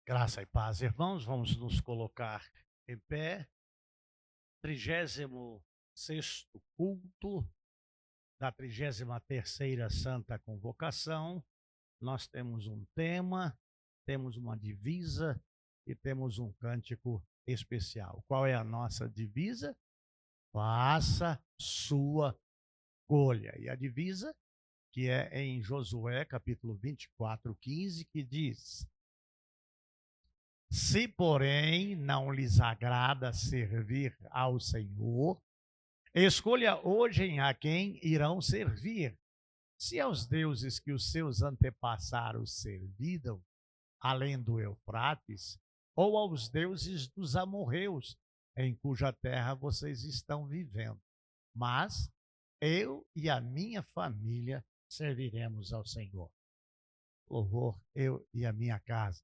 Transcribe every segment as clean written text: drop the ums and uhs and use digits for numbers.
Graça e paz, irmãos, vamos nos colocar em pé. 36º culto da 33ª Santa Convocação. Nós temos um tema, temos uma divisa e temos um cântico especial. Qual é a nossa divisa? Faça sua escolha. E a divisa, que é em Josué, capítulo 24:15, que diz: se, porém, não lhes agrada servir ao Senhor, escolha hoje em a quem irão servir. Se aos deuses que os seus antepassados serviram, além do Eufrates, ou aos deuses dos amorreus, em cuja terra vocês estão vivendo. Mas eu e a minha família serviremos ao Senhor. Louvor, eu e a minha casa.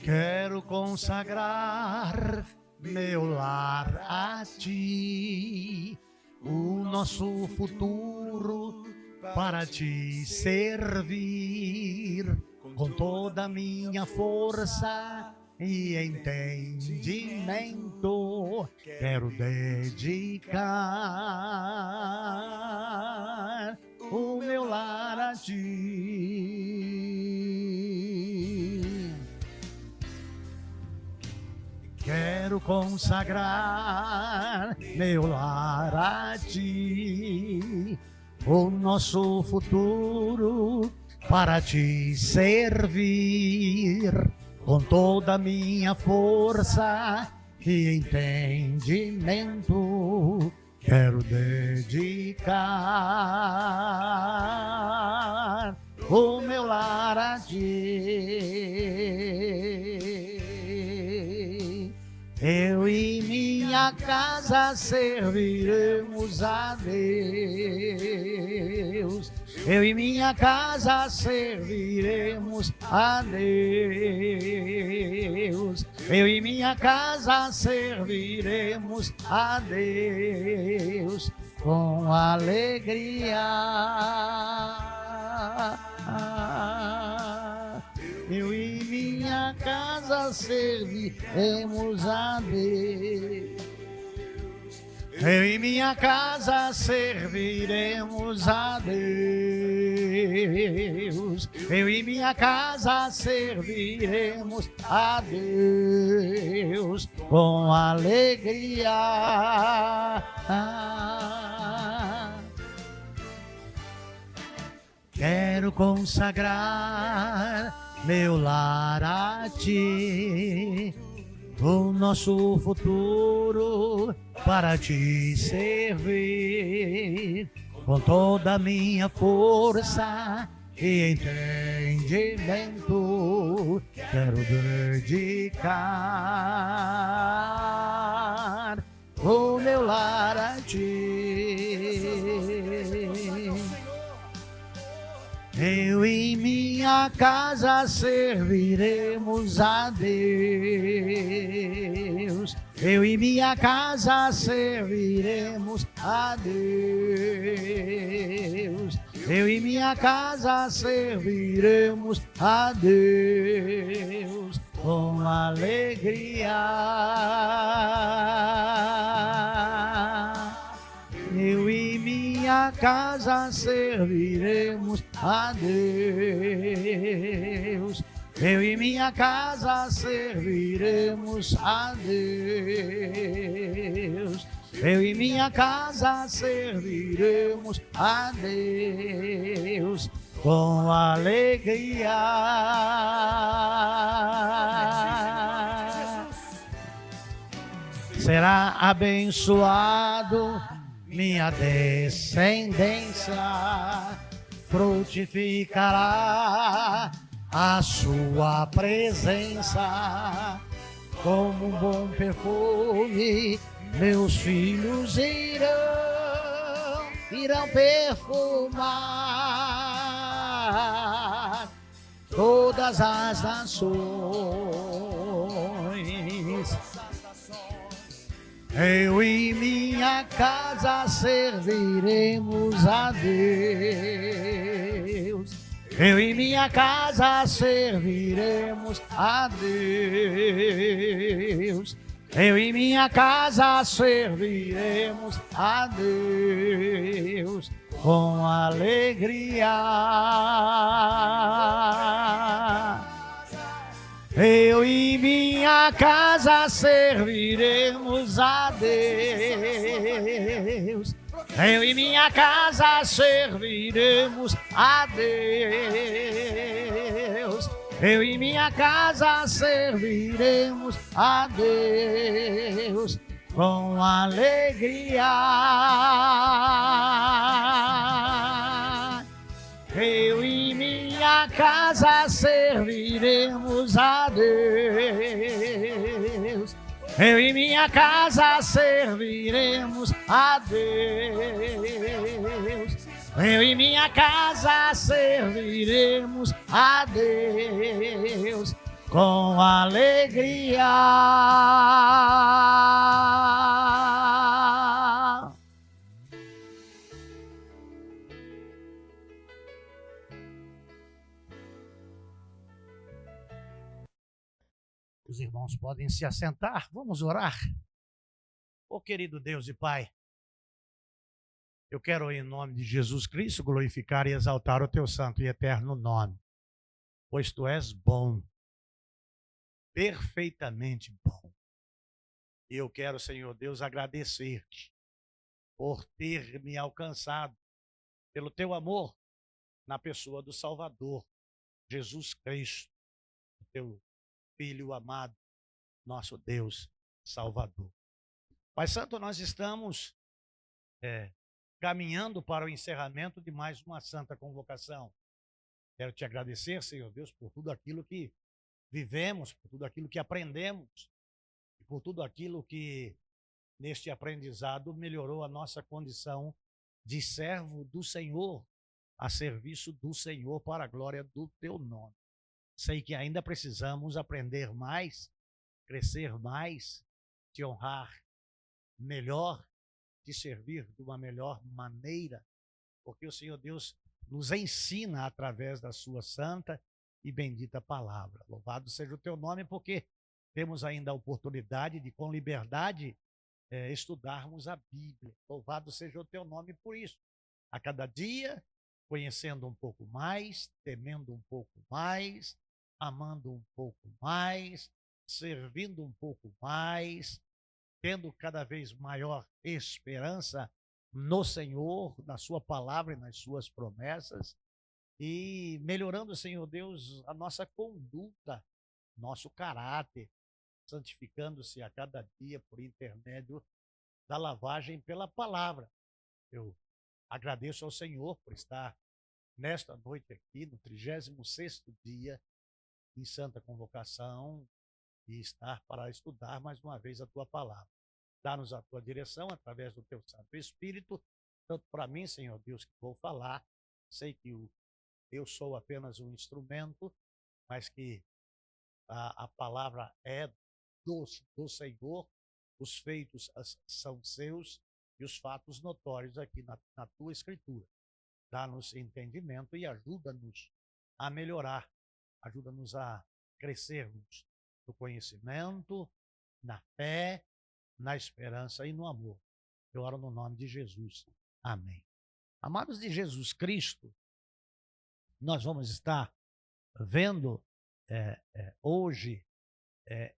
Quero consagrar meu lar a ti, o nosso futuro para te servir, com toda a minha força e entendimento. Quero dedicar o meu lar a ti. Quero consagrar meu lar a ti, o nosso futuro para te servir, com toda a minha força e entendimento. Quero dedicar o meu lar a ti. Eu e minha casa serviremos a Deus. Eu e minha casa serviremos a Deus. Eu e minha casa serviremos a Deus com alegria. Eu e minha casa serviremos a Deus. Eu e minha casa serviremos a Deus. Eu e minha casa serviremos a Deus com alegria. Quero consagrar meu lar a ti, o nosso futuro para te servir, com toda a minha força e entendimento. Quero dedicar o meu lar a ti. Eu e minha casa serviremos a Deus. Eu e minha casa serviremos a Deus. Eu e minha casa serviremos a Deus com alegria. Eu e minha casa serviremos a Deus. Eu e minha casa serviremos a Deus. Eu e minha casa serviremos a Deus com alegria. Será abençoado minha descendência, frutificará a sua presença. Como um bom perfume, meus filhos irão perfumar todas as nações. Eu e minha casa serviremos a Deus. Eu e minha casa serviremos a Deus. Eu e minha casa serviremos a Deus com alegria. Eu e minha casa serviremos a Deus. Eu e minha casa serviremos a Deus. Eu e minha casa serviremos a Deus com alegria. Eu e minha casa serviremos a Deus. Eu e minha casa serviremos a Deus. Eu e minha casa serviremos a Deus com alegria. Os irmãos podem se assentar, vamos orar. Ô querido Deus e Pai, eu quero, em nome de Jesus Cristo, glorificar e exaltar o teu santo e eterno nome, pois tu és bom, perfeitamente bom. E eu quero, Senhor Deus, agradecer-te por ter me alcançado, pelo teu amor, na pessoa do Salvador, Jesus Cristo, o teu Filho amado, nosso Deus Salvador. Pai Santo, nós estamos caminhando para o encerramento de mais uma santa convocação. Quero te agradecer, Senhor Deus, por tudo aquilo que vivemos, por tudo aquilo que aprendemos, e por tudo aquilo que neste aprendizado melhorou a nossa condição de servo do Senhor, a serviço do Senhor, para a glória do teu nome. Sei que ainda precisamos aprender mais, crescer mais, te honrar melhor, te servir de uma melhor maneira, porque o Senhor Deus nos ensina através da sua santa e bendita palavra. Louvado seja o teu nome, porque temos ainda a oportunidade de, com liberdade, estudarmos a Bíblia. Louvado seja o teu nome por isso. A cada dia, conhecendo um pouco mais, temendo um pouco mais, amando um pouco mais, servindo um pouco mais, tendo cada vez maior esperança no Senhor, na sua palavra e nas suas promessas, e melhorando, Senhor Deus, a nossa conduta, nosso caráter, santificando-se a cada dia por intermédio da lavagem pela palavra. Eu agradeço ao Senhor por estar nesta noite aqui, no 36º dia em santa convocação, e estar para estudar mais uma vez a tua palavra. Dá-nos a tua direção através do teu Santo Espírito, tanto para mim, Senhor Deus, que vou falar. Sei que eu sou apenas um instrumento, mas que a palavra é do Senhor, os feitos são seus e os fatos notórios aqui na tua Escritura. Dá-nos entendimento e ajuda-nos a melhorar, ajuda-nos a crescermos no conhecimento, na fé, na esperança e no amor. Eu oro no nome de Jesus. Amém. Amados de Jesus Cristo, nós vamos estar vendo hoje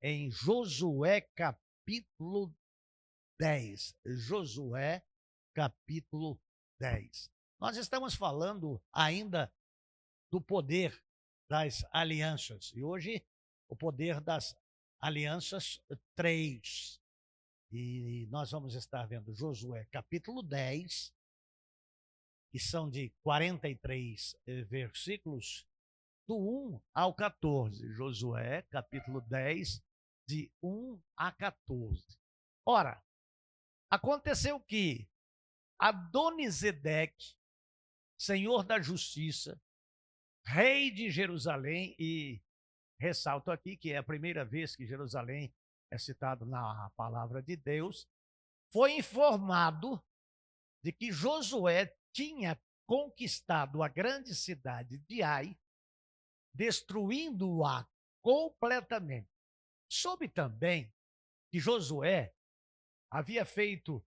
em Josué capítulo 10. Josué capítulo 10. Nós estamos falando ainda do poder das alianças. E hoje, o poder das alianças 3. E nós vamos estar vendo Josué capítulo 10, que são de 43 versículos, do 1 ao 14. Josué, capítulo 10, de 1 a 14. Ora, aconteceu que Adonisedeque, senhor da justiça, rei de Jerusalém, e ressalto aqui que é a primeira vez que Jerusalém é citado na palavra de Deus, foi informado de que Josué tinha conquistado a grande cidade de Ai, destruindo-a completamente. Soube também que Josué havia feito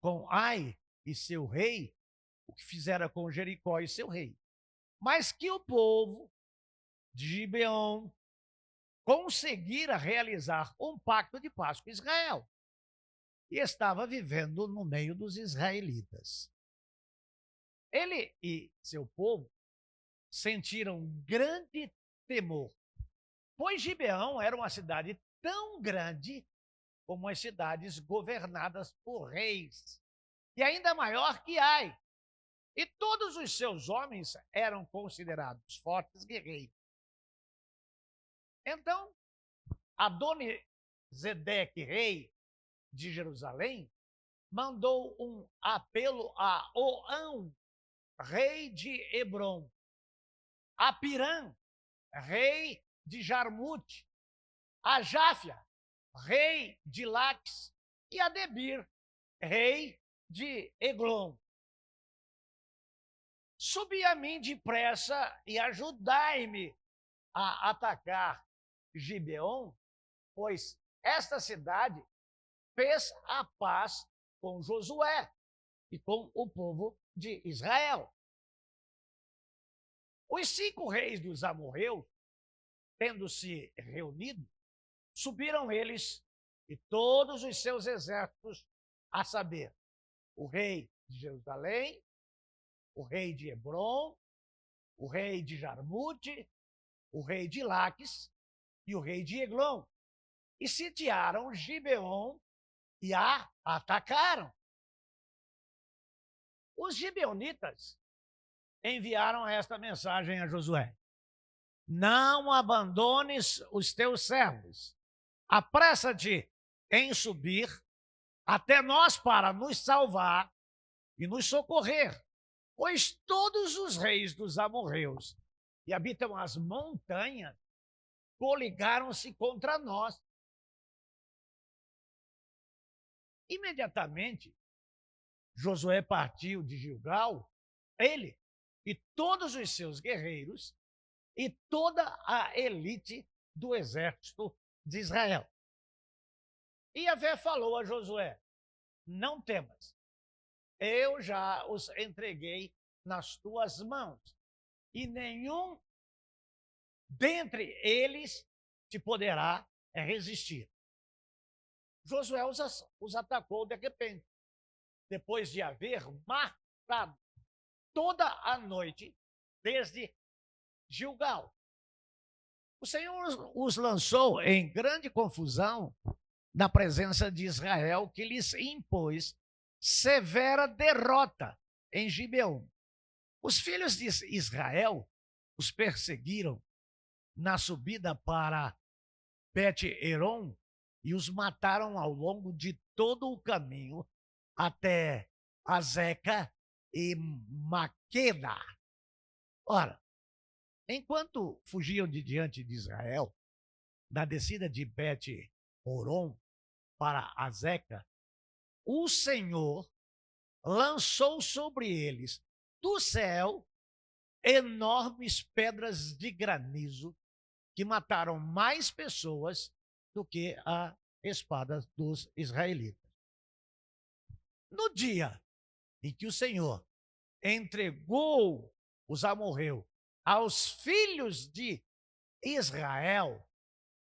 com Ai e seu rei o que fizera com Jericó e seu rei, mas que o povo de Gibeon conseguira realizar um pacto de paz com Israel e estava vivendo no meio dos israelitas. Ele e seu povo sentiram grande temor, pois Gibeão era uma cidade tão grande como as cidades governadas por reis, e ainda maior que Ai. E todos os seus homens eram considerados fortes guerreiros. Então, Adonisedeque, rei de Jerusalém, mandou um apelo a Oão, rei de Hebrom, a Pirã, rei de Jarmute, a Jáfia, rei de Laques, e a Debir, rei de Eglon. Subi a mim depressa e ajudai-me a atacar Gibeon, pois esta cidade fez a paz com Josué e com o povo de Israel. Os 5 reis dos amorreus, tendo-se reunido, subiram eles e todos os seus exércitos, a saber, o rei de Jerusalém, o rei de Hebrom, o rei de Jarmute, o rei de Laques e o rei de Eglon, e sitiaram Gibeon e a atacaram. Os gibeonitas enviaram esta mensagem a Josué: não abandones os teus servos, apressa-te em subir até nós para nos salvar e nos socorrer, pois todos os reis dos amorreus que habitam as montanhas coligaram-se contra nós. Imediatamente, Josué partiu de Gilgal, ele e todos os seus guerreiros e toda a elite do exército de Israel. E Yahvé falou a Josué: não temas, eu já os entreguei nas tuas mãos, e nenhum dentre eles te poderá resistir. Josué os atacou de repente, depois de haver matado toda a noite desde Gilgal. O Senhor os lançou em grande confusão na presença de Israel, que lhes impôs severa derrota em Gibeon. Os filhos de Israel os perseguiram na subida para Bet-Eron e os mataram ao longo de todo o caminho até Azeca e Maqueda. Ora, enquanto fugiam de diante de Israel, na descida de Bet-Horon para Azeca, o Senhor lançou sobre eles do céu enormes pedras de granizo que mataram mais pessoas do que a espada dos israelitas. No dia em que o Senhor entregou os amorreus aos filhos de Israel,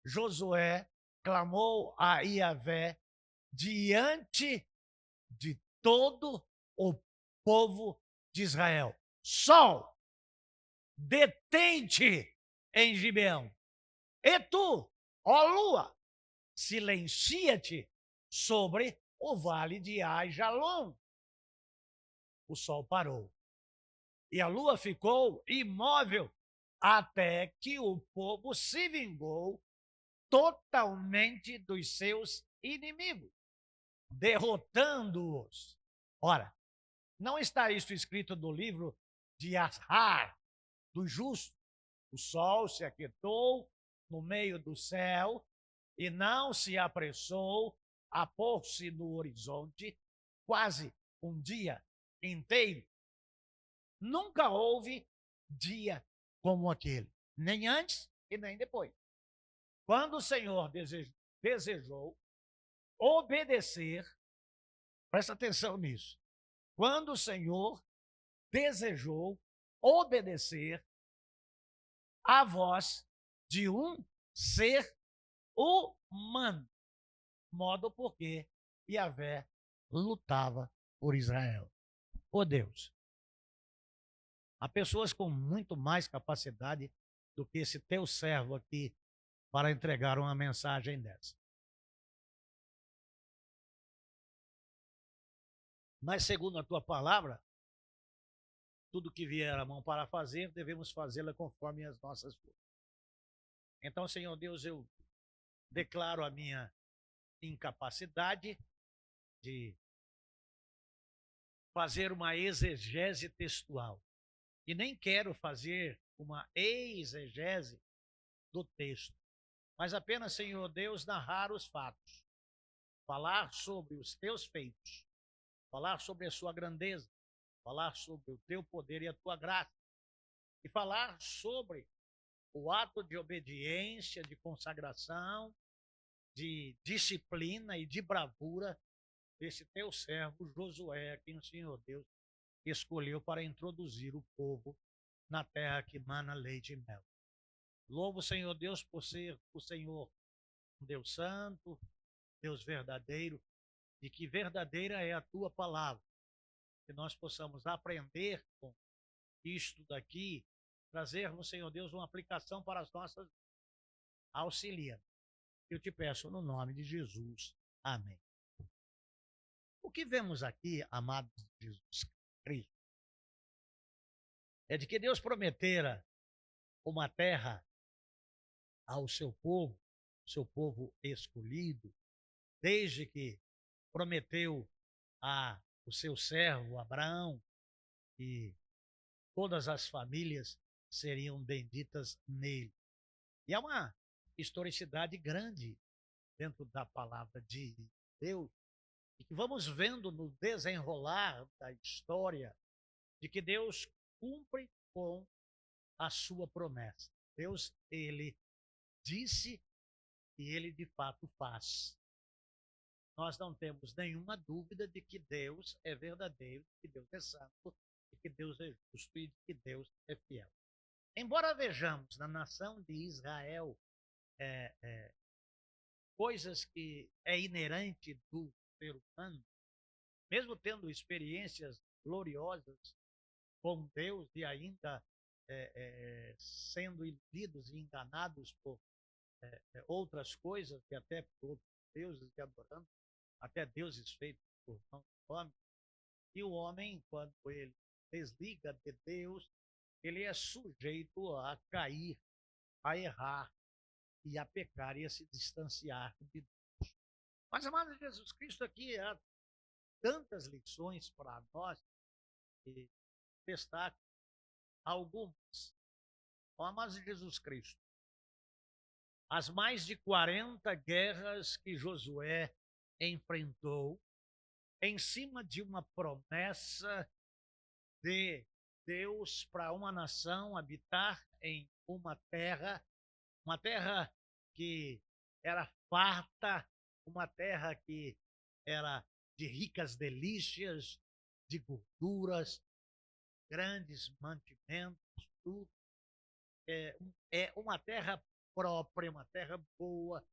Josué clamou a Yahvé diante de todo o povo de Israel: sol, detente em Gibeão, e tu, ó lua, silencia-te sobre o vale de Aijalon. O sol parou. e a lua ficou imóvel até que o povo se vingou totalmente dos seus inimigos, derrotando-os. Ora, não está isso escrito no livro de Ashar, do justo? O sol se aquietou no meio do céu e não se apressou a pôr-se no horizonte quase um dia inteiro. Nunca houve dia como aquele, nem antes e nem depois. Quando o Senhor desejou obedecer, presta atenção nisso. Quando o Senhor desejou obedecer à voz de um ser humano, modo porque Yahvé lutava por Israel. Oh Deus, há pessoas com muito mais capacidade do que esse teu servo aqui para entregar uma mensagem dessa. Mas, segundo a tua palavra, tudo que vier à mão para fazer, devemos fazê-la conforme as nossas forças. Então, Senhor Deus, eu declaro a minha incapacidade de fazer uma exegese textual. E nem quero fazer uma exegese do texto, mas apenas, Senhor Deus, narrar os fatos, falar sobre os teus feitos, falar sobre a sua grandeza, falar sobre o teu poder e a tua graça, e falar sobre o ato de obediência, de consagração, de disciplina e de bravura desse teu servo Josué, a quem o Senhor Deus escolheu para introduzir o povo na terra que mana leite e mel. Louvo o Senhor Deus por ser o Senhor Deus santo, Deus verdadeiro, e que verdadeira é a tua palavra. Que nós possamos aprender com isto daqui, trazermos, Senhor Deus, uma aplicação para as nossas auxilia. Eu te peço no nome de Jesus. Amém. O que vemos aqui, amados de Jesus Cristo, é de que Deus prometera uma terra ao seu povo escolhido, desde que prometeu a o seu servo Abraão que todas as famílias seriam benditas nele. E há uma historicidade grande dentro da palavra de Deus, e que vamos vendo no desenrolar da história de que Deus cumpre com a sua promessa. Deus, ele disse e ele de fato faz. Nós não temos nenhuma dúvida de que Deus é verdadeiro, que Deus é santo, de que Deus é justo e de que Deus é fiel. Embora vejamos na nação de Israel coisas que é inerente do ser humano, mesmo tendo experiências gloriosas com Deus e ainda sendo iludidos e enganados por outras coisas e até por outros deuses e adorando até deuses feitos por mãos do homem. E o homem, quando ele desliga de Deus, ele é sujeito a cair, a errar e a pecar e a se distanciar de Deus. Mas, amado Jesus Cristo, aqui há tantas lições para nós e destaco algumas. O amado Jesus Cristo, as mais de 40 guerras que Josué enfrentou, em cima de uma promessa de Deus para uma nação habitar em uma terra que era farta, uma terra que era de ricas delícias, de gorduras, grandes mantimentos, tudo. É uma terra própria, uma terra boa,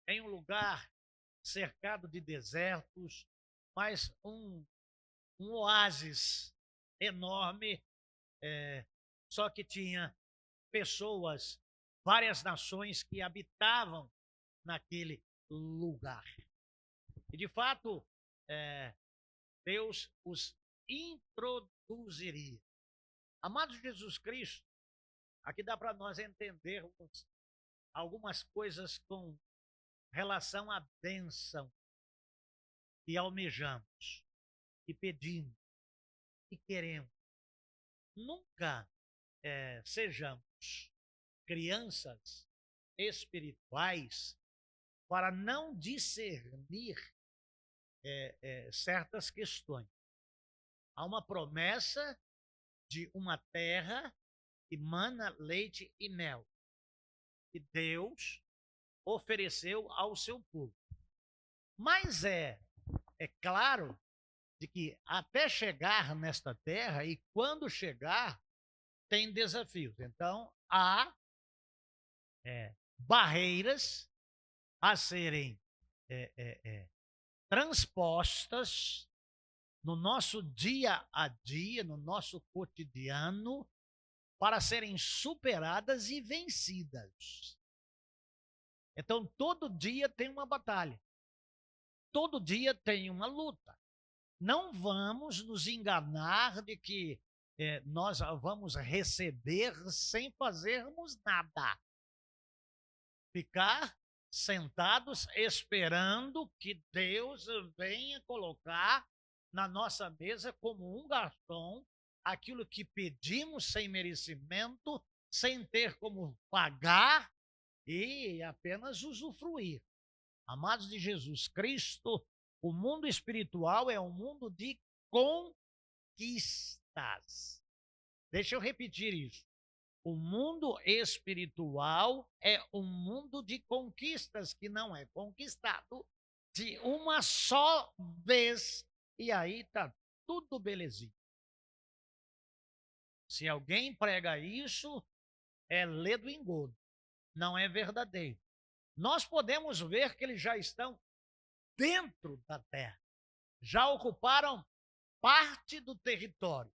em um lugar cercado de desertos, mas um oásis enorme, só que tinha pessoas, várias nações que habitavam naquele lugar. E, de fato, Deus os introduziria Amado Jesus Cristo, aqui dá para nós entendermos algumas coisas com relação à bênção que almejamos, que pedimos, que queremos. Nunca sejamos crianças espirituais para não discernir certas questões. Há uma promessa de uma terra que mana leite e mel, que Deus ofereceu ao seu povo. Mas é claro de que até chegar nesta terra, e quando chegar, tem desafios. Então, há barreiras a serem transpostas no nosso dia a dia, no nosso cotidiano, para serem superadas e vencidas. Então, todo dia tem uma batalha. Todo dia tem uma luta. Não vamos nos enganar de que nós vamos receber sem fazermos nada. Ficar sentados esperando que Deus venha colocar na nossa mesa como um garçom aquilo que pedimos sem merecimento, sem ter como pagar e apenas usufruir. Amados de Jesus Cristo, o mundo espiritual é um mundo de conquistas. Deixa eu repetir isso. O mundo espiritual é um mundo de conquistas que não é conquistado de uma só vez. E aí tá tudo belezinha. Se alguém prega isso, é lê do engodo. Não é verdadeiro. Nós podemos ver que eles já estão dentro da terra. Já ocuparam parte do território.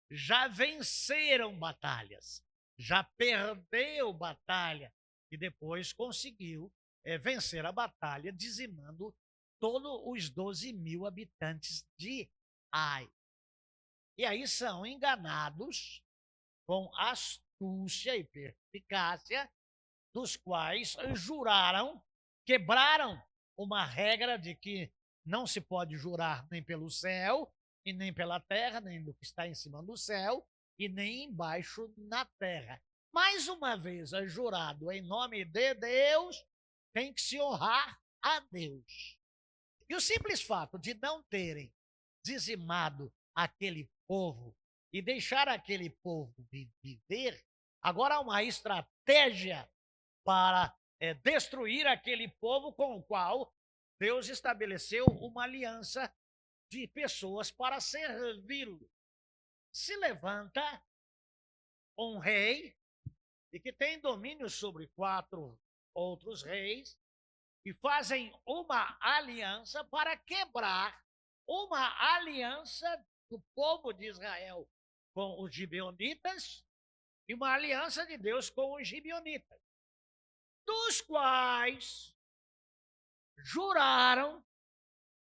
Já venceram batalhas. Já perdeu batalha. E depois conseguiu vencer a batalha, dizimando todos os 12 mil habitantes de Ai. E aí são enganados com astúcia e perspicácia, dos quais juraram, quebraram uma regra de que não se pode jurar nem pelo céu, e nem pela terra, nem do que está em cima do céu, e nem embaixo na terra. Mais uma vez, é jurado em nome de Deus, tem que se honrar a Deus. E o simples fato de não terem dizimado aquele povo e deixar aquele povo viver, agora há uma estratégia para destruir aquele povo com o qual Deus estabeleceu uma aliança de pessoas para servi-lo. Se levanta um rei e que tem domínio sobre 4 outros reis e fazem uma aliança para quebrar uma aliança do povo de Israel com os gibeonitas e uma aliança de Deus com os gibeonitas, dos quais juraram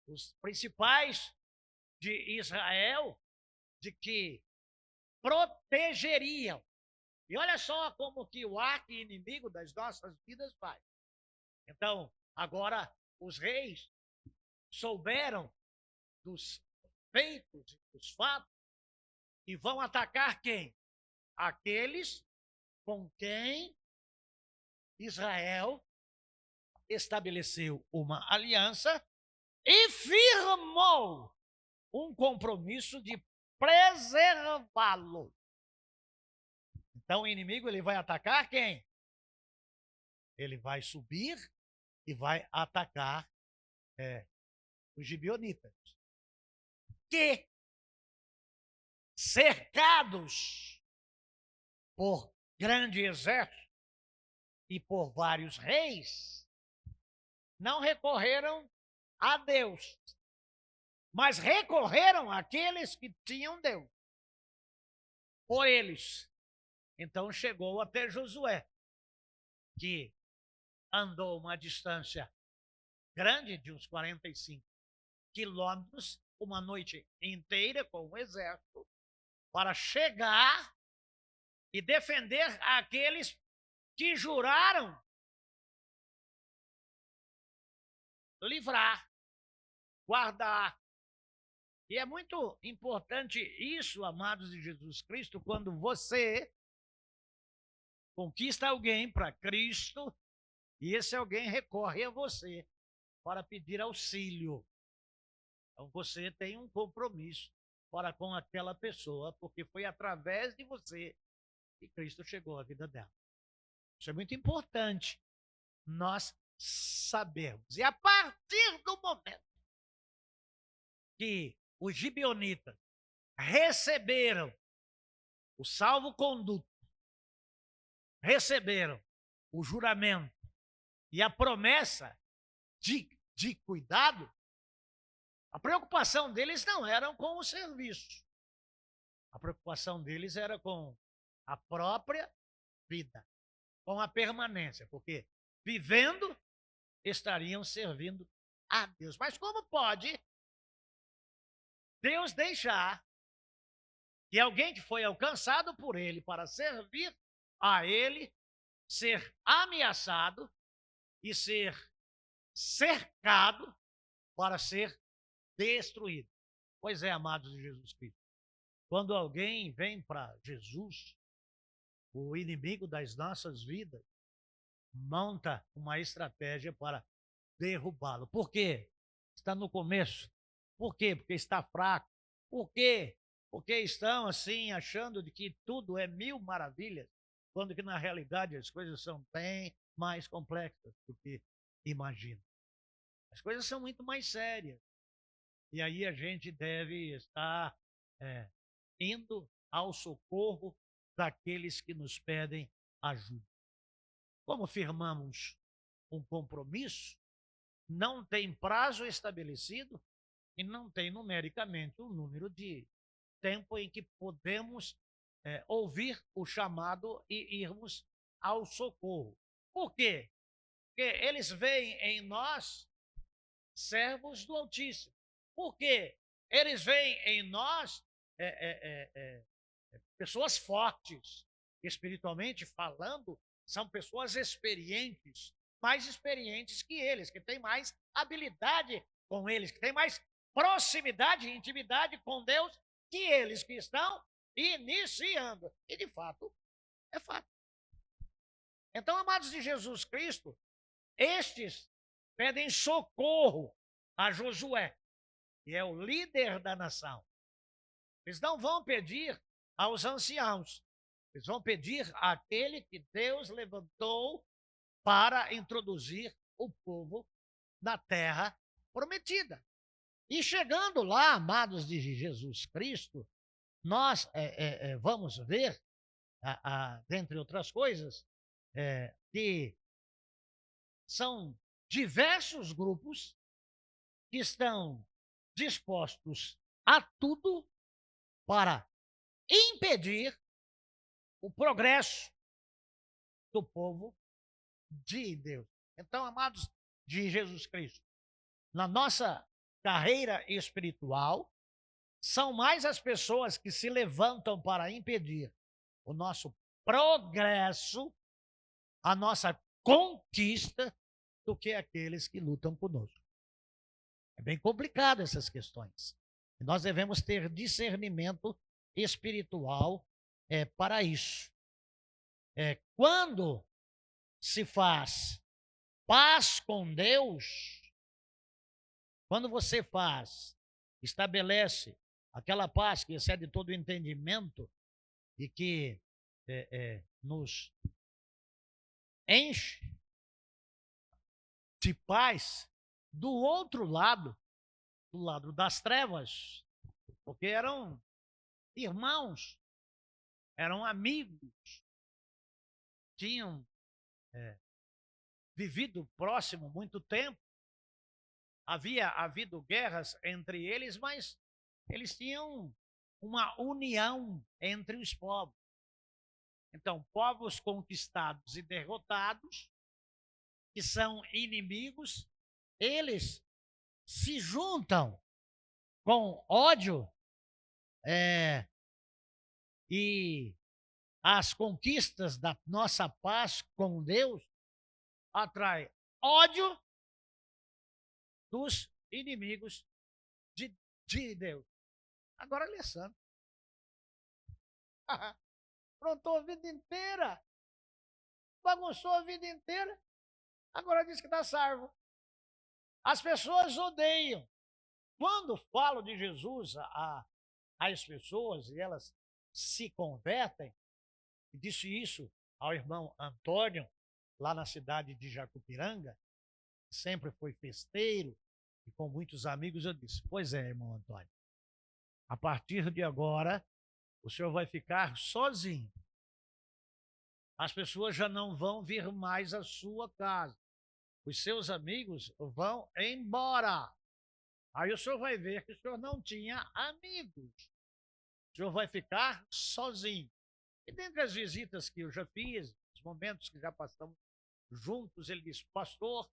os principais de Israel de que protegeriam. E olha só como que o arqui-inimigo das nossas vidas faz. Então, agora os reis souberam dos feitos e dos fatos e vão atacar quem? Aqueles com quem Israel estabeleceu uma aliança e firmou um compromisso de preservá-lo. Então o inimigo ele vai atacar quem? Ele vai subir e vai atacar os gibeonitas, que, cercados por grande exército e por vários reis, não recorreram a Deus, mas recorreram àqueles que tinham Deus por eles. Então chegou até Josué, que andou uma distância grande de uns 45 quilômetros, uma noite inteira com o exército, para chegar e defender aqueles que juraram livrar, guardar. E é muito importante isso, amados de Jesus Cristo, quando você conquista alguém para Cristo e esse alguém recorre a você para pedir auxílio. Então você tem um compromisso para com aquela pessoa, porque foi através de você que Cristo chegou à vida dela. Isso é muito importante nós sabermos. E a partir do momento que os gibeonitas receberam o salvo-conduto, receberam o juramento e a promessa de cuidado, a preocupação deles não era com o serviço. A preocupação deles era com a própria vida, com a permanência, porque vivendo estariam servindo a Deus. Mas como pode Deus deixar que alguém que foi alcançado por ele para servir a ele ser ameaçado e ser cercado para ser destruído? Pois é, amados de Jesus Cristo, quando alguém vem para Jesus, o inimigo das nossas vidas monta uma estratégia para derrubá-lo. Por quê? Está no começo. Por quê? Porque está fraco. Por quê? Porque estão assim achando de que tudo é mil maravilhas, quando que na realidade as coisas são bem mais complexas do que imagina. As coisas são muito mais sérias. E aí a gente deve estar indo ao socorro daqueles que nos pedem ajuda. Como firmamos um compromisso, não tem prazo estabelecido e não tem numericamente um número de tempo em que podemos ouvir o chamado e irmos ao socorro. Por quê? Porque eles veem em nós servos do Altíssimo. Por quê? Eles veem em nós pessoas fortes, espiritualmente falando, são pessoas experientes, mais experientes que eles, que têm mais habilidade com eles, que têm mais proximidade e intimidade com Deus que eles que estão iniciando. E de fato, é fato. Então, amados de Jesus Cristo, estes pedem socorro a Josué, que é o líder da nação. Eles não vão pedir aos anciãos, eles vão pedir àquele que Deus levantou para introduzir o povo na terra prometida. E chegando lá, amados de Jesus Cristo, nós vamos ver, dentre outras coisas, que são diversos grupos que estão dispostos a tudo para impedir o progresso do povo de Deus. Então, amados de Jesus Cristo, na nossa carreira espiritual, são mais as pessoas que se levantam para impedir o nosso progresso, a nossa conquista, do que aqueles que lutam conosco. É bem complicado essas questões. E nós devemos ter discernimento espiritual para isso. Quando se faz paz com Deus, quando você estabelece aquela paz que excede todo o entendimento e que nos enche de paz, do outro lado, do lado das trevas, porque eram irmãos, eram amigos, tinham vivido próximo muito tempo, havia havido guerras entre eles, mas eles tinham uma união entre os povos. Então, povos conquistados e derrotados, que são inimigos, eles se juntam com ódio e as conquistas da nossa paz com Deus atrai ódio dos inimigos de Deus. Agora ele é santo. Prontou a vida inteira. Bagunçou a vida inteira. Agora diz que está salvo. As pessoas odeiam. Quando falo de Jesus às pessoas e elas se convertem, disse isso ao irmão Antônio, lá na cidade de Jacupiranga, sempre foi festeiro e com muitos amigos, eu disse, pois é, irmão Antônio, a partir de agora, o senhor vai ficar sozinho. As pessoas já não vão vir mais à sua casa. Os seus amigos vão embora. Aí o senhor vai ver que o senhor não tinha amigos. O senhor vai ficar sozinho. E dentre as visitas que eu já fiz, os momentos que já passamos juntos, ele disse, pastor,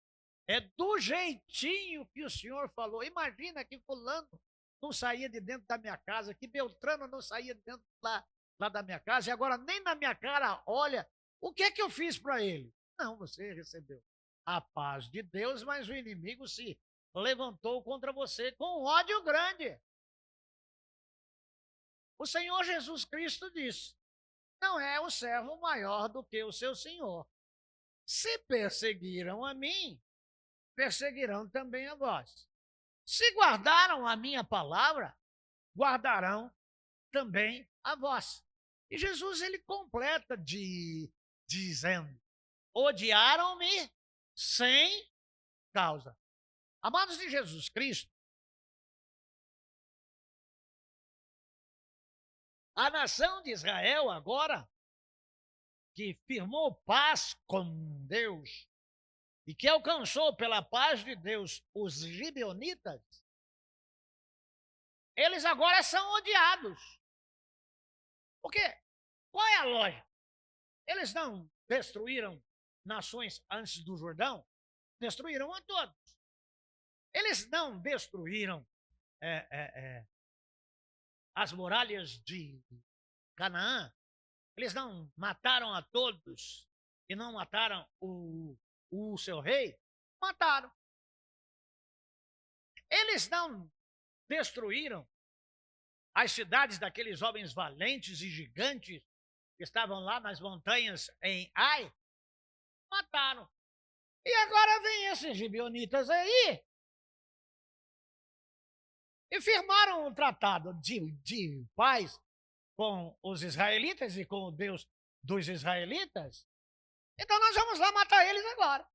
é do jeitinho que o senhor falou. Imagina que fulano não saía de dentro da minha casa, que Beltrano não saía de dentro lá da minha casa, e agora nem na minha cara olha, o que é que eu fiz para ele? Não, você recebeu a paz de Deus, mas o inimigo se levantou contra você com ódio grande. O Senhor Jesus Cristo disse, não é o servo maior do que o seu senhor. Se perseguiram a mim, perseguirão também a vós. Se guardaram a minha palavra, guardarão também a vós. E Jesus, ele completa dizendo, odiaram-me sem causa. Amados de Jesus Cristo, a nação de Israel agora, que firmou paz com Deus e que alcançou pela paz de Deus os gibeonitas, eles agora são odiados. Por quê? Qual é a lógica? Eles não destruíram nações antes do Jordão? Destruíram a todos. Eles não destruíram as muralhas de Canaã? Eles não mataram a todos e não mataram o seu rei? Mataram. Eles não destruíram as cidades daqueles homens valentes e gigantes que estavam lá nas montanhas em Ai? Mataram. E agora vem esses gibeonitas aí e firmaram um tratado de paz com os israelitas e com o Deus dos israelitas. Então nós vamos lá matar eles agora.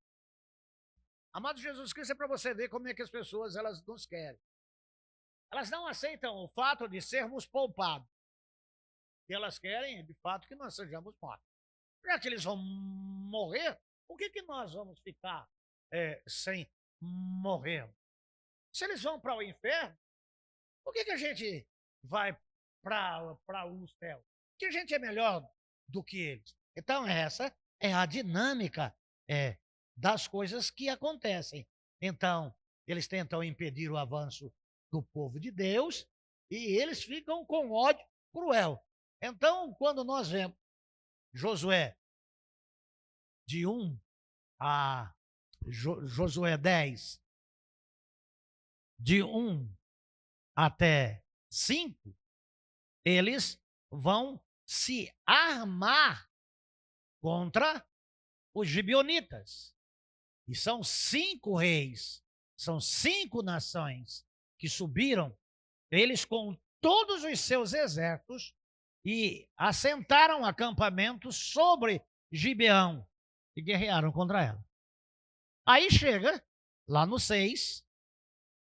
Amado Jesus Cristo, é para você ver como é que as pessoas elas nos querem. Elas não aceitam o fato de sermos poupados. E elas querem, de fato, que nós sejamos mortos. Já que eles vão morrer, por que nós vamos ficar sem morrer? Se eles vão para o inferno, por que a gente vai para o céu? Que a gente é melhor do que eles. Então, essa é a dinâmica das coisas que acontecem. Então, eles tentam impedir o avanço do povo de Deus e eles ficam com ódio cruel. Então, quando nós vemos Josué de 1 a Josué 10, de 1 até 5, eles vão se armar contra os gibeonitas. E são 5 reis, são 5 nações que subiram, eles com todos os seus exércitos, e assentaram acampamentos sobre Gibeão e guerrearam contra ela. Aí chega, lá no 6,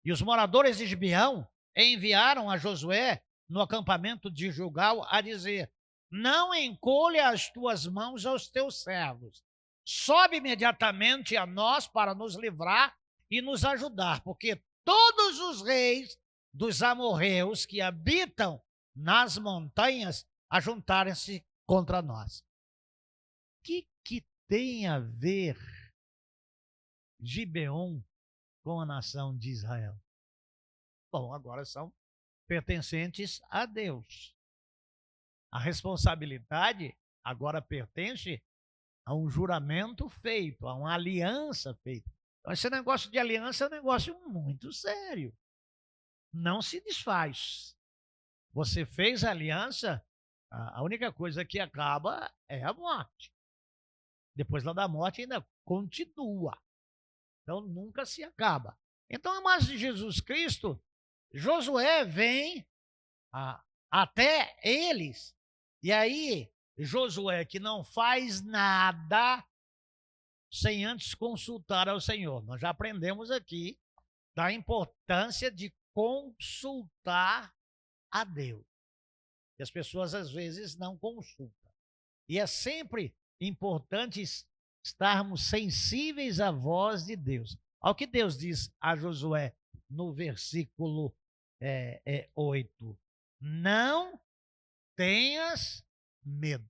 e os moradores de Gibeão enviaram a Josué no acampamento de Gilgal a dizer, não encolha as tuas mãos aos teus servos, sobe imediatamente a nós para nos livrar e nos ajudar, porque todos os reis dos amorreus que habitam nas montanhas ajuntarem-se contra nós. O que tem a ver Gibeon com a nação de Israel? Bom, agora são pertencentes a Deus. A responsabilidade agora pertence a um juramento feito, a uma aliança feita. Então, esse negócio de aliança é um negócio muito sério. Não se desfaz. Você fez a aliança, a única coisa que acaba é a morte. Depois lá da morte ainda continua. Então nunca se acaba. Então, amados de Jesus Cristo, Josué vem até eles. E aí, Josué que não faz nada sem antes consultar ao Senhor. Nós já aprendemos aqui da importância de consultar a Deus. E as pessoas às vezes não consultam. E é sempre importante estarmos sensíveis à voz de Deus. Ao que Deus diz a Josué no versículo 8. Não tenhas medo.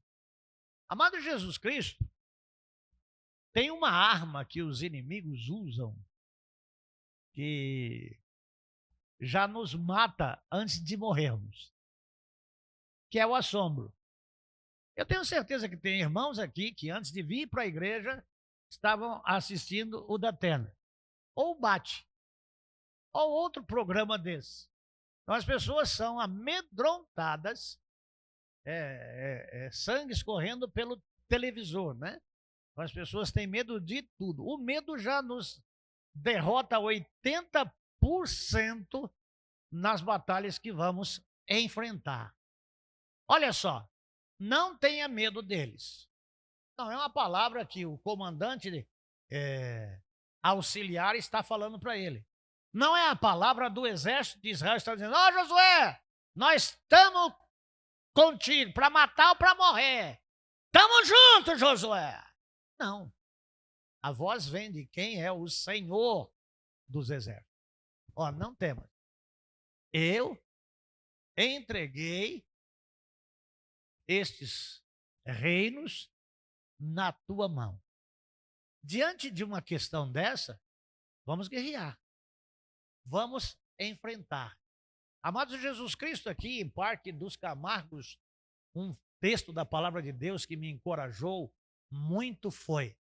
Amado Jesus Cristo, tem uma arma que os inimigos usam que já nos mata antes de morrermos, que é o assombro. Eu tenho certeza que tem irmãos aqui que antes de vir para a igreja estavam assistindo o Datena, ou o Bate, ou outro programa desse. Então as pessoas são amedrontadas, sangue escorrendo pelo televisor, né? Então as pessoas têm medo de tudo. O medo já nos derrota 80% nas batalhas que vamos enfrentar. Olha só, não tenha medo deles. Não, é uma palavra que o comandante auxiliar está falando para ele. Não é a palavra do exército de Israel que está dizendo: ó, Josué, nós estamos contigo para matar ou para morrer. Estamos juntos, Josué. Não. A voz vem de quem é o Senhor dos exércitos. Ó, não temas. Eu entreguei estes reinos na tua mão. Diante de uma questão dessa, vamos guerrear. Vamos enfrentar. Amados, Jesus Cristo aqui em Parque dos Camargos, um texto da palavra de Deus que me encorajou muito foi: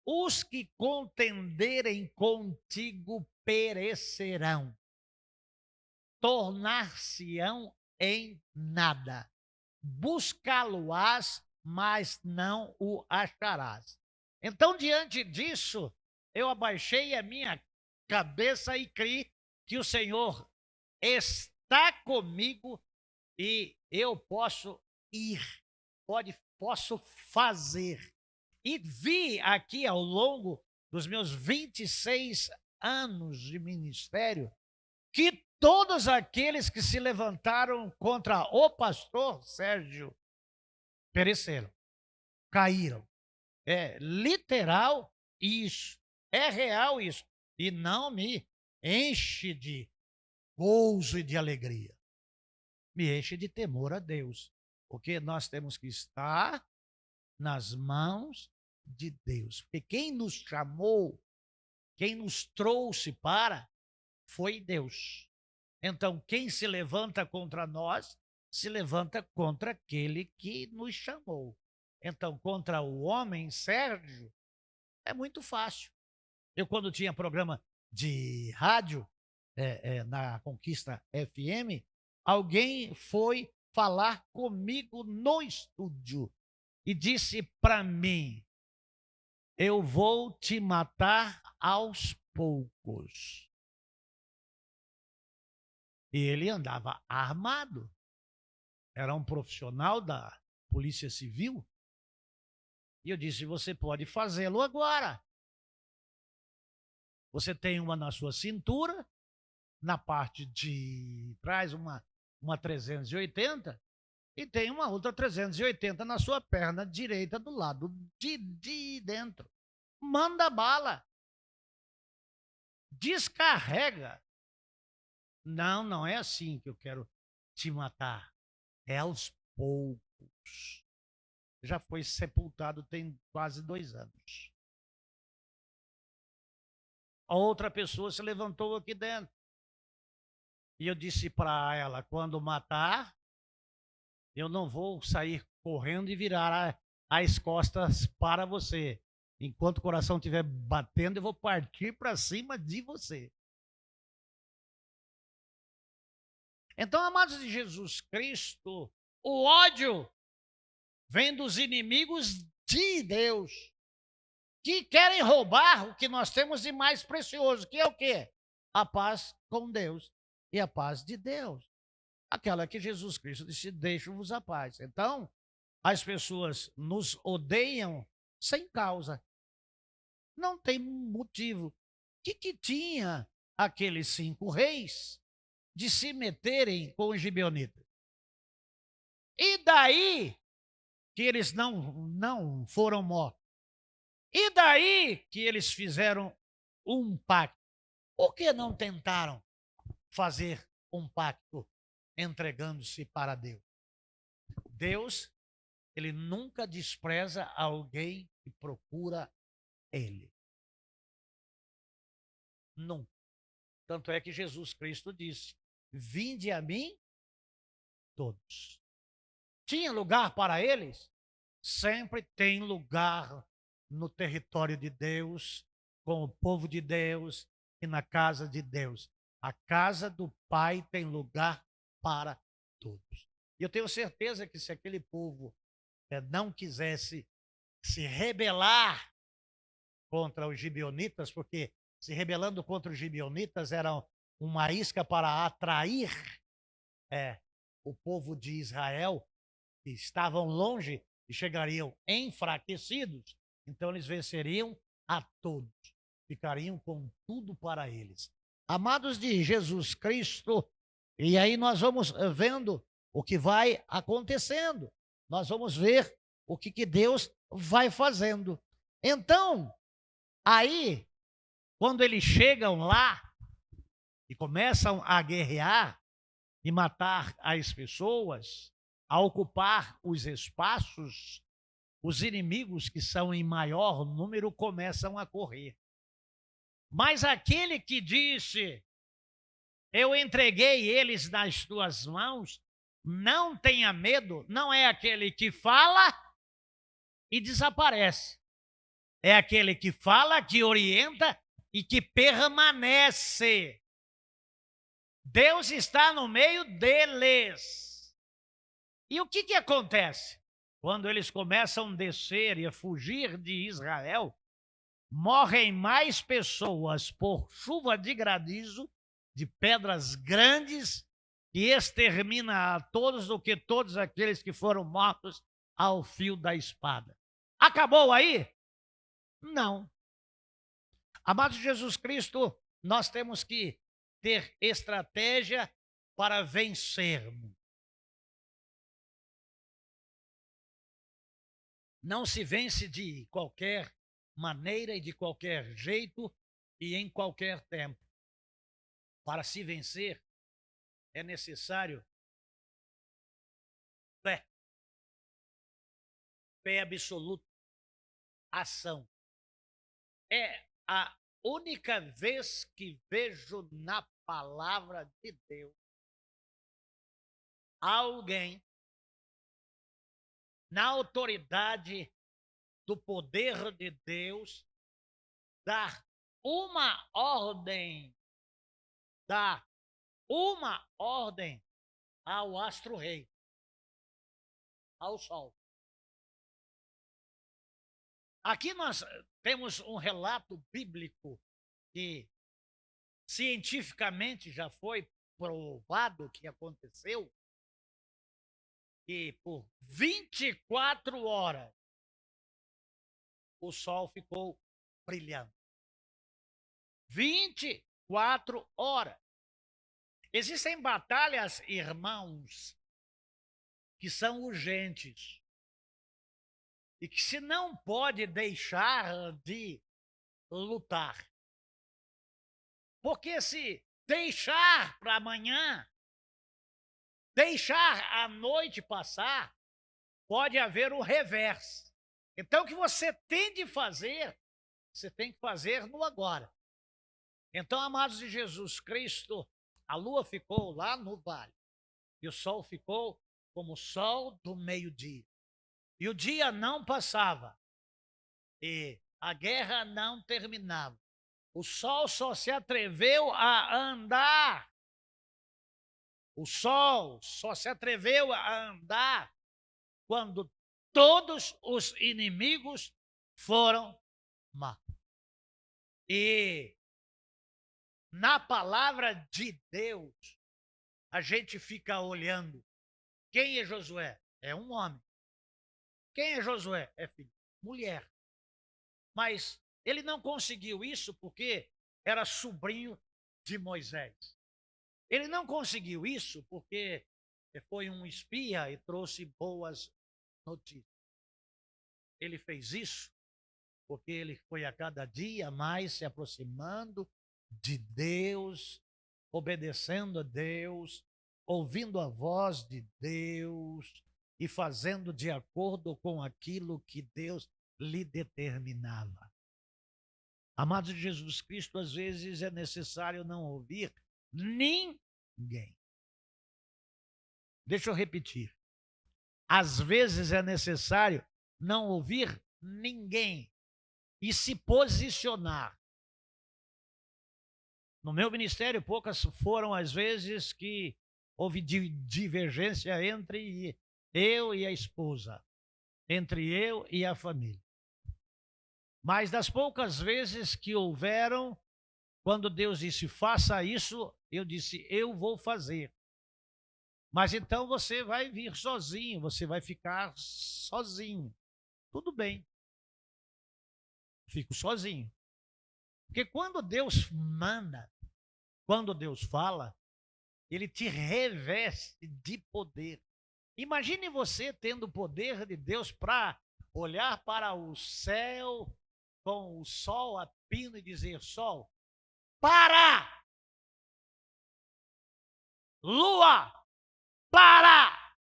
os que contenderem contigo perecerão, tornar-se-ão em nada. Buscá-lo-ás, mas não o acharás. Então, diante disso, eu abaixei a minha cabeça e criei que o Senhor está comigo e eu posso ir, posso fazer. E vi aqui ao longo dos meus 26 anos de ministério que todos aqueles que se levantaram contra o pastor Sérgio pereceram, caíram. É literal isso, é real isso. E não me enche de gozo e de alegria. Me enche de temor a Deus. Porque nós temos que estar nas mãos de Deus. Porque quem nos chamou, quem nos trouxe para, foi Deus. Então, quem se levanta contra nós, se levanta contra aquele que nos chamou. Então, contra o homem, Sérgio, é muito fácil. Eu, quando tinha programa de rádio, na Conquista FM, alguém foi falar comigo no estúdio e disse para mim: eu vou te matar aos poucos. E ele andava armado. Era um profissional da Polícia Civil. E eu disse: você pode fazê-lo agora. Você tem uma na sua cintura, na parte de trás uma 380, e tem uma outra 380 na sua perna direita do lado de dentro. Manda bala. Descarrega. Não, não é assim que eu quero te matar. É aos poucos. Já foi sepultado tem quase 2 anos. A outra pessoa se levantou aqui dentro. E eu disse para ela: quando matar, eu não vou sair correndo e virar as costas para você. Enquanto o coração estiver batendo, eu vou partir para cima de você. Então, amados de Jesus Cristo, o ódio vem dos inimigos de Deus, que querem roubar o que nós temos de mais precioso, que é o quê? A paz com Deus e a paz de Deus. Aquela que Jesus Cristo disse, deixo-vos a paz. Então, as pessoas nos odeiam sem causa. Não tem motivo. O que tinha aqueles 5 reis de se meterem com os gibeonitas? E daí que eles não foram mortos? E daí que eles fizeram um pacto? Por que não tentaram fazer um pacto entregando-se para Deus? Deus, ele nunca despreza alguém que procura ele. Nunca. Tanto é que Jesus Cristo disse, vinde a mim todos. Tinha lugar para eles? Sempre tem lugar no território de Deus, com o povo de Deus e na casa de Deus. A casa do Pai tem lugar para todos. E eu tenho certeza que se aquele povo não quisesse se rebelar contra os gibeonitas, porque se rebelando contra os gibeonitas era uma isca para atrair o povo de Israel, que estavam longe e chegariam enfraquecidos, então eles venceriam a todos, ficariam com tudo para eles. Amados de Jesus Cristo, e aí nós vamos vendo o que vai acontecendo, nós vamos ver o que Deus vai fazendo. Então, aí, quando eles chegam lá e começam a guerrear e matar as pessoas, a ocupar os espaços, os inimigos que são em maior número começam a correr. Mas aquele que disse, eu entreguei eles nas tuas mãos, não tenha medo, não é aquele que fala e desaparece. É aquele que fala, que orienta e que permanece. Deus está no meio deles. E o que acontece? Quando eles começam a descer e a fugir de Israel, morrem mais pessoas por chuva de granizo, de pedras grandes, que extermina a todos do que todos aqueles que foram mortos ao fio da espada. Acabou aí? Não. Amados de Jesus Cristo, nós temos que ter estratégia para vencermos. Não se vence de qualquer maneira e de qualquer jeito e em qualquer tempo. Para se vencer, é necessário fé. Fé absoluta. Ação. É a única vez que vejo na palavra de Deus alguém na autoridade do poder de Deus dar uma ordem, dar uma ordem ao astro-rei, ao sol. Aqui nós temos um relato bíblico que cientificamente já foi provado que aconteceu, que por 24 horas o sol ficou brilhando. 24 horas. Existem batalhas, irmãos, que são urgentes e que se não pode deixar de lutar. Porque se deixar para amanhã, deixar a noite passar, pode haver o reverso. Então, o que você tem de fazer, você tem que fazer no agora. Então, amados de Jesus Cristo, a lua ficou lá no vale e o sol ficou como o sol do meio-dia. E o dia não passava. E a guerra não terminava. O sol só se atreveu a andar. O sol só se atreveu a andar quando todos os inimigos foram mortos. E na palavra de Deus, a gente fica olhando. Quem é Josué? É um homem. Quem é Josué? É filho de mulher. Mas ele não conseguiu isso porque era sobrinho de Moisés. Ele não conseguiu isso porque foi um espia e trouxe boas notícias. Ele fez isso porque ele foi a cada dia mais se aproximando de Deus, obedecendo a Deus, ouvindo a voz de Deus e fazendo de acordo com aquilo que Deus lhe determinava. Amados de Jesus Cristo, às vezes é necessário não ouvir ninguém. Deixa eu repetir. Às vezes é necessário não ouvir ninguém e se posicionar. No meu ministério, poucas foram as vezes que houve divergência entre eu e a esposa, entre eu e a família. Mas das poucas vezes que houveram, quando Deus disse, faça isso, eu disse, eu vou fazer. Mas então você vai vir sozinho, você vai ficar sozinho. Tudo bem. Fico sozinho. Porque quando Deus manda, quando Deus fala, ele te reveste de poder. Imagine você tendo o poder de Deus para olhar para o céu com o sol a pino e dizer, sol, para! Lua, para!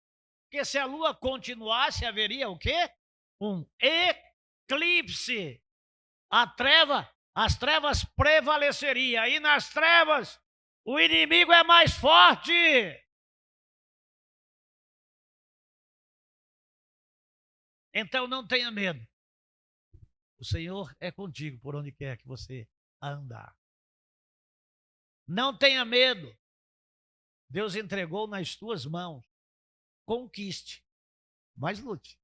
Porque se a lua continuasse, haveria o quê? Um eclipse. As trevas prevaleceriam. E nas trevas, o inimigo é mais forte. Então não tenha medo. O Senhor é contigo por onde quer que você andar. Não tenha medo. Deus entregou nas tuas mãos. Conquiste, mas lute.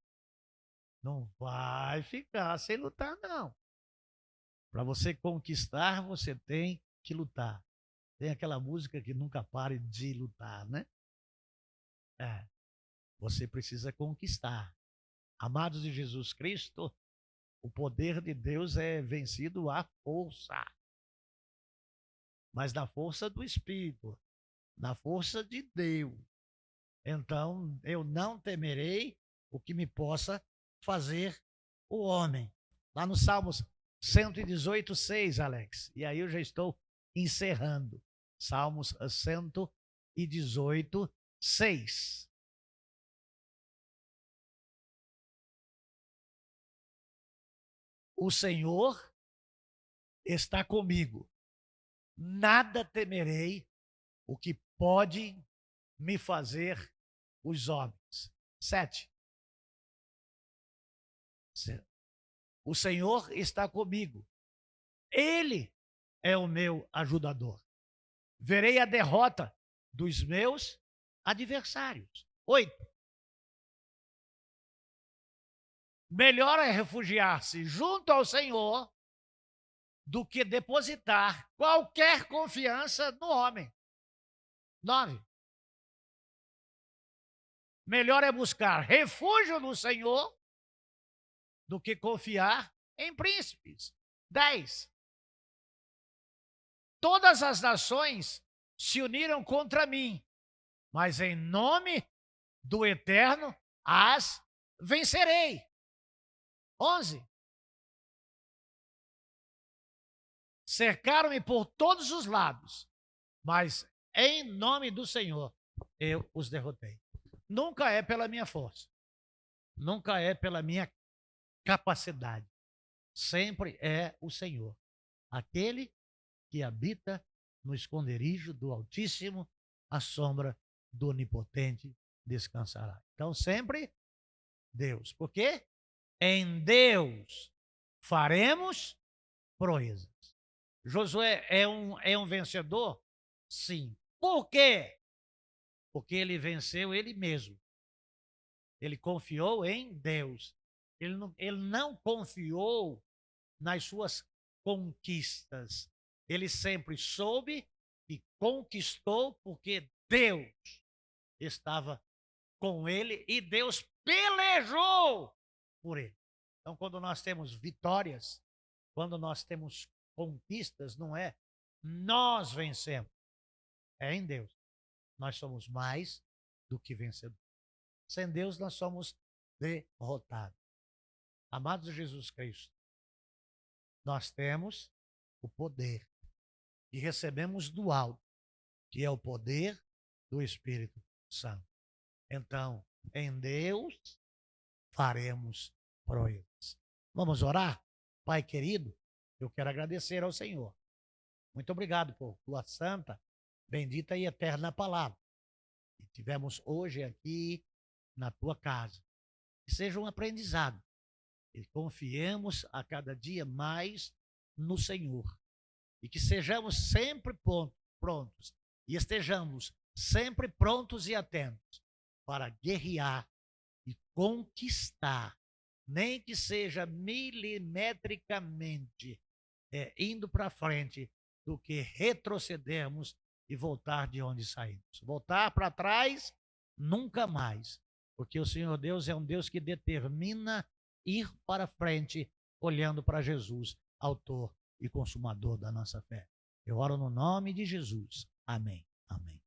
Não vai ficar sem lutar, não. Para você conquistar, você tem que lutar. Tem aquela música que nunca pare de lutar, né? Você precisa conquistar. Amados de Jesus Cristo, o poder de Deus é vencido à força. Mas na força do Espírito, na força de Deus. Então, eu não temerei o que me possa fazer o homem. Lá no Salmos 118, 6, Alex. E aí eu já estou encerrando. Salmos 118, 6. O Senhor está comigo. Nada temerei o que pode me fazer os homens. 7. O Senhor está comigo. Ele é o meu ajudador. Verei a derrota dos meus adversários. 8. Melhor é refugiar-se junto ao Senhor do que depositar qualquer confiança no homem. 9. Melhor é buscar refúgio no Senhor do que confiar em príncipes. 10. Todas as nações se uniram contra mim, mas em nome do Eterno as vencerei. 11. Cercaram-me por todos os lados, mas em nome do Senhor eu os derrotei. Nunca é pela minha força, nunca é pela minha capacidade. Sempre é o Senhor, aquele que habita no esconderijo do Altíssimo, à sombra do Onipotente descansará. Então, sempre Deus. Por quê? Em Deus faremos proezas. Josué é um vencedor? Sim. Por quê? Porque ele venceu ele mesmo. Ele confiou em Deus. Ele não confiou nas suas conquistas. Ele sempre soube e conquistou porque Deus estava com ele e Deus pelejou por ele. Então, quando nós temos vitórias, quando nós temos conquistas, não é nós vencemos, é em Deus. Nós somos mais do que vencedores. Sem Deus, nós somos derrotados. Amados de Jesus Cristo, nós temos o poder que recebemos do alto, que é o poder do Espírito Santo. Então, em Deus faremos proezas. Vamos orar? Pai querido, eu quero agradecer ao Senhor. Muito obrigado por tua santa, bendita e eterna palavra. Que tivemos hoje aqui na tua casa. Que seja um aprendizado. E confiemos a cada dia mais no Senhor. E que sejamos sempre prontos. E estejamos sempre prontos e atentos para guerrear e conquistar, nem que seja milimetricamente, indo para frente, do que retrocedermos e voltar de onde saímos. Voltar para trás, nunca mais, porque o Senhor Deus é um Deus que determina ir para frente, olhando para Jesus, autor e consumador da nossa fé. Eu oro no nome de Jesus. Amém. Amém.